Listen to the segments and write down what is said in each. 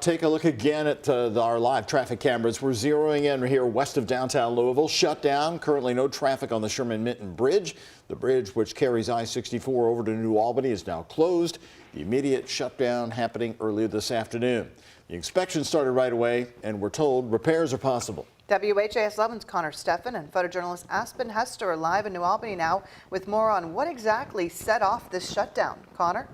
Take a look again at our live traffic cameras. We're zeroing in here west of downtown Louisville. Shut down. Currently no traffic on the Sherman Minton Bridge. The bridge, which carries I-64 over to New Albany, is now closed. The immediate shutdown happening earlier this afternoon. The inspection started right away, and we're told repairs are possible. WHAS11's Connor Steffen and photojournalist Aspen Hester are live in New Albany now with more on what exactly set off this shutdown. Connor?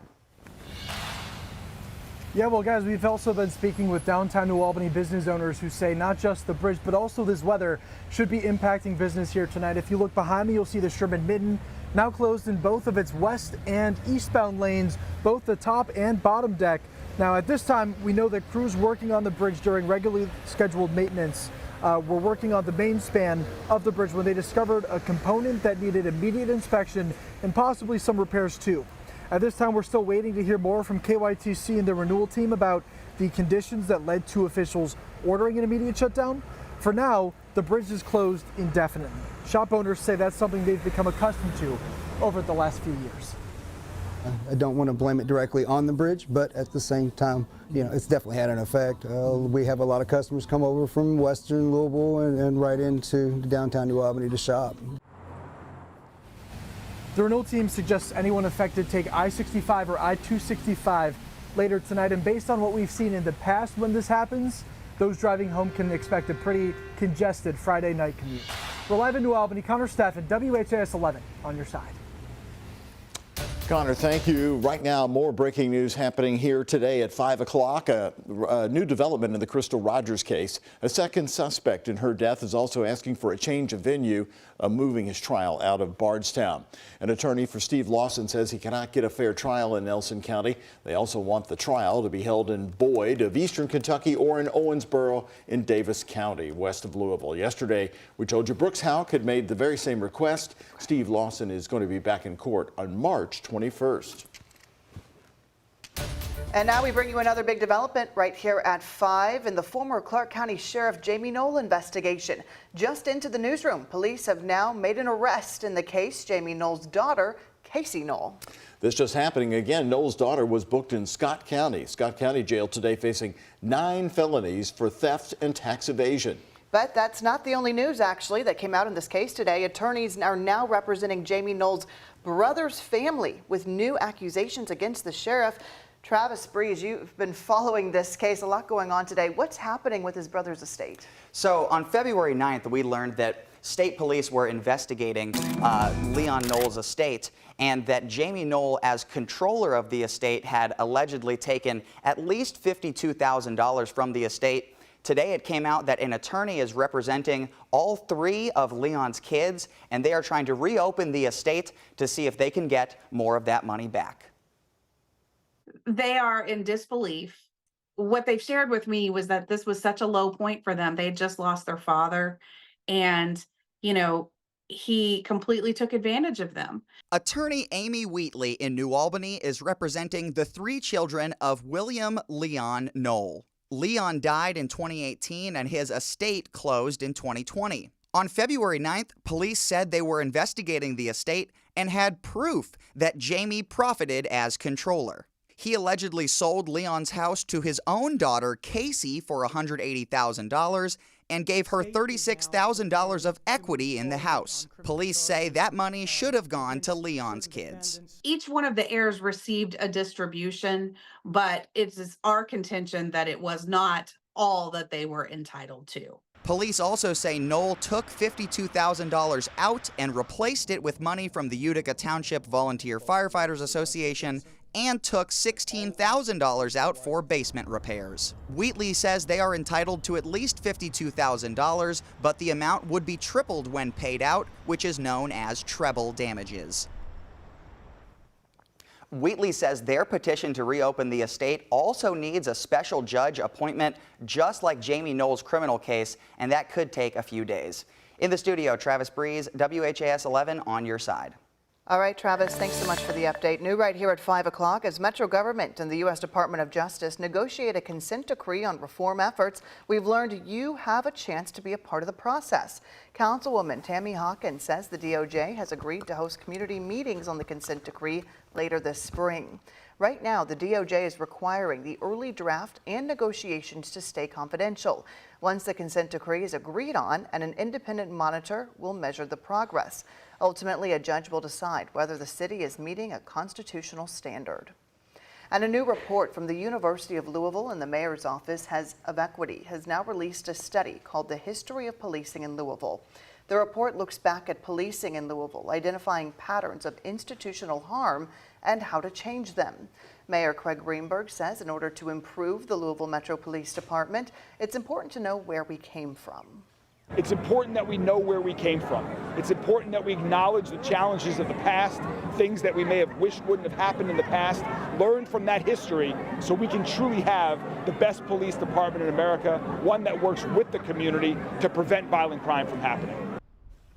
Yeah, well, guys, we've also been speaking with downtown New Albany business owners who say not just the bridge, but also this weather should be impacting business here tonight. If you look behind me, you'll see the Sherman Minton now closed in both of its west and eastbound lanes, both the top and bottom deck. Now, at this time, we know that crews working on the bridge during regularly scheduled maintenance were working on the main span of the bridge when they discovered a component that needed immediate inspection and possibly some repairs too. At this time, we're still waiting to hear more from KYTC and the renewal team about the conditions that led to officials ordering an immediate shutdown. For now, the bridge is closed indefinitely. Shop owners say that's something they've become accustomed to over the last few years. I don't want to blame it directly on the bridge, but at the same time, you know, it's definitely had an effect. We have a lot of customers come over from western Louisville and right into downtown New Albany to shop. The renewal team suggests anyone affected take I-65 or I-265 later tonight, and based on what we've seen in the past when this happens, those driving home can expect a pretty congested Friday night commute. We're live in New Albany. Connor Steffen, WHAS 11 on your side. Connor, thank you. Right now, more breaking news happening here today at 5 o'clock. A new development in the Crystal Rogers case. A second suspect in her death is also asking for a change of venue, moving his trial out of Bardstown. An attorney for Steve Lawson says he cannot get a fair trial in Nelson County. They also want the trial to be held in Boyd of Eastern Kentucky or in Owensboro in Davis County, west of Louisville. Yesterday, we told you Brooks Houck had made the very same request. Steve Lawson is going to be back in court on March 21st. And now we bring you another big development right here at 5 in the former Clark County Sheriff Jamie Null investigation. Just into the newsroom, police have now made an arrest in the case. Jamie Null's daughter, Casey Null. This just happening again. Null's daughter was booked in Scott County Jail today, facing 9 felonies for theft and tax evasion. But that's not the only news, actually, that came out in this case today. Attorneys are now representing Jamie Null's brother's family with new accusations against the sheriff. Travis Breeze, you've been following this case, a lot going on today. What's happening with his brother's estate? So on February 9th, we learned that state police were investigating Leon Null's estate, and that Jamie Null, as controller of the estate, had allegedly taken at least $52,000 from the estate. Today it came out that an attorney is representing all 3 of Leon's kids, and they are trying to reopen the estate to see if they can get more of that money back. They are in disbelief. What they've shared with me was that this was such a low point for them. They had just lost their father, and, you know, he completely took advantage of them. Attorney Amy Wheatley in New Albany is representing the 3 children of William Leon Null. Leon died in 2018 and his estate closed in 2020. On February 9th, police said they were investigating the estate and had proof that Jamie profited as controller. He allegedly sold Leon's house to his own daughter, Casey, for $180,000 and gave her $36,000 of equity in the house. Police say that money should have gone to Leon's kids. Each one of the heirs received a distribution, but it's our contention that it was not all that they were entitled to. Police also say Null took $52,000 out and replaced it with money from the Utica Township Volunteer Firefighters Association and took $16,000 out for basement repairs. Wheatley says they are entitled to at least $52,000, but the amount would be tripled when paid out, which is known as treble damages. Wheatley says their petition to reopen the estate also needs a special judge appointment, just like Jamie Null's criminal case, and that could take a few days. In the studio, Travis Breeze, WHAS 11 on your side. All right, Travis, thanks so much for the update. New right here at 5 o'clock as Metro Government and the U.S. Department of Justice negotiate a consent decree on reform efforts. We've learned you have a chance to be a part of the process. Councilwoman Tammy Hawkins says the DOJ has agreed to host community meetings on the consent decree later this spring. Right now, the DOJ is requiring the early draft and negotiations to stay confidential. Once the consent decree is agreed on, and an independent monitor will measure the progress. Ultimately, a judge will decide whether the city is meeting a constitutional standard. And a new report from the University of Louisville and the mayor's office of equity has now released a study called The History of Policing in Louisville. The report looks back at policing in Louisville, identifying patterns of institutional harm and how to change them. Mayor Craig Greenberg says in order to improve the Louisville Metro Police Department, it's important to know where we came from. It's important that we know where we came from. It's important that we acknowledge the challenges of the past, things that we may have wished wouldn't have happened in the past, learn from that history so we can truly have the best police department in America, one that works with the community to prevent violent crime from happening.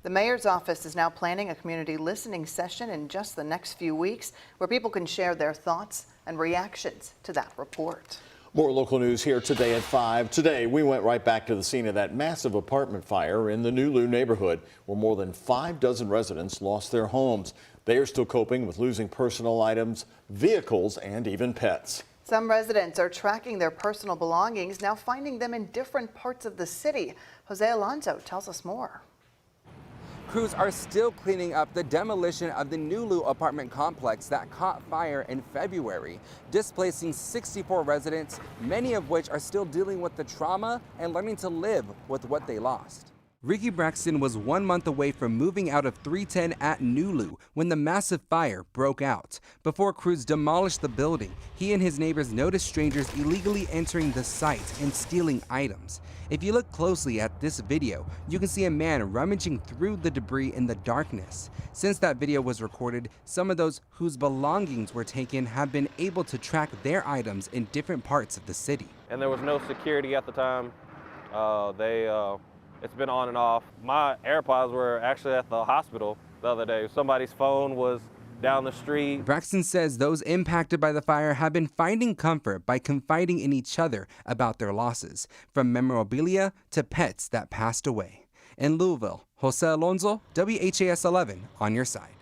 The mayor's office is now planning a community listening session in just the next few weeks where people can share their thoughts and reactions to that report. More local news here today at 5. Today, we went right back to the scene of that massive apartment fire in the New Lou neighborhood, where more than 6 residents lost their homes. They are still coping with losing personal items, vehicles, and even pets. Some residents are tracking their personal belongings, now finding them in different parts of the city. Jose Alonso tells us more. Crews are still cleaning up the demolition of the New Lou apartment complex that caught fire in February, displacing 64 residents, many of which are still dealing with the trauma and learning to live with what they lost. Ricky Braxton was 1 month away from moving out of 310 at New Lou when the massive fire broke out. Before crews demolished the building, he and his neighbors noticed strangers illegally entering the site and stealing items. If you look closely at this video, you can see a man rummaging through the debris in the darkness. Since that video was recorded, some of those whose belongings were taken have been able to track their items in different parts of the city. And there was no security at the time. It's been on and off. My AirPods were actually at the hospital the other day. Somebody's phone was down the street. Braxton says those impacted by the fire have been finding comfort by confiding in each other about their losses, from memorabilia to pets that passed away. In Louisville, Jose Alonso, WHAS11 on your side.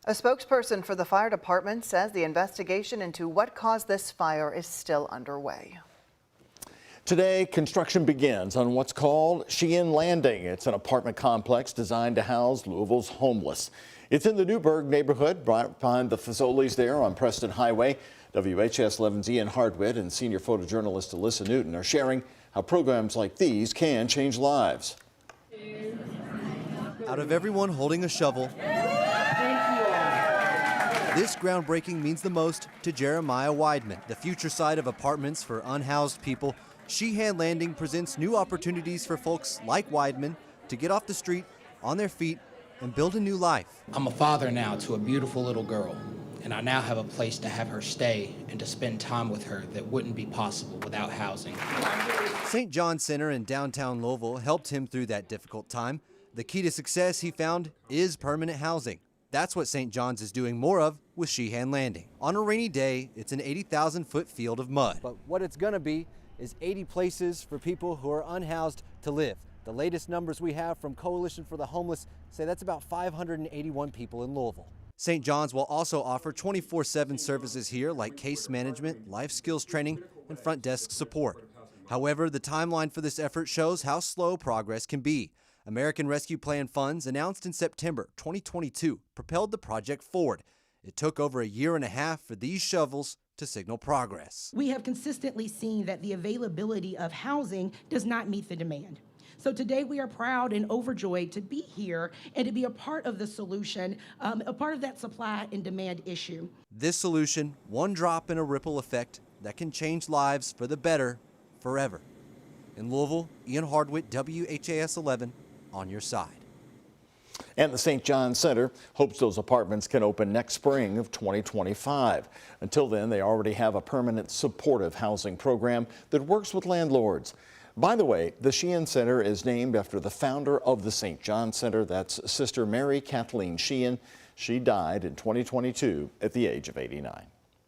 A spokesperson for the fire department says the investigation into what caused this fire is still underway. Today, construction begins on what's called Sheehan Landing. It's an apartment complex designed to house Louisville's homeless. It's in the Newburgh neighborhood, right behind the Fazoli's there on Preston Highway. WHAS11's Ian Hardwitt and senior photojournalist Alyssa Newton are sharing how programs like these can change lives. Out of everyone holding a shovel, this groundbreaking means the most to Jeremiah Weidman. The future site of apartments for unhoused people, Sheehan Landing presents new opportunities for folks like Weidman to get off the street, on their feet, and build a new life. I'm a father now to a beautiful little girl, and I now have a place to have her stay and to spend time with her that wouldn't be possible without housing. St. John Center in downtown Louisville helped him through that difficult time. The key to success, he found, is permanent housing. That's what St. John's is doing more of with Sheehan Landing. On a rainy day, it's an 80,000-foot field of mud. But what it's going to be is 80 places for people who are unhoused to live. The latest numbers we have from Coalition for the Homeless say that's about 581 people in Louisville. St. John's will also offer 24/7 services here like case management, life skills training, and front desk support. However, the timeline for this effort shows how slow progress can be. American Rescue Plan funds announced in September 2022 propelled the project forward. It took over a year and a half for these shovels to signal progress. We have consistently seen that the availability of housing does not meet the demand. So today we are proud and overjoyed to be here and to be a part of the solution, a part of that supply and demand issue. This solution, one drop in a ripple effect that can change lives for the better forever. In Louisville, Ian Hardwitt, WHAS11 on your side. And the St. John Center hopes those apartments can open next spring of 2025. Until then, they already have a permanent supportive housing program that works with landlords. By the way, the Sheehan Center is named after the founder of the St. John Center. That's Sister Mary Kathleen Sheehan. She died in 2022 at the age of 89.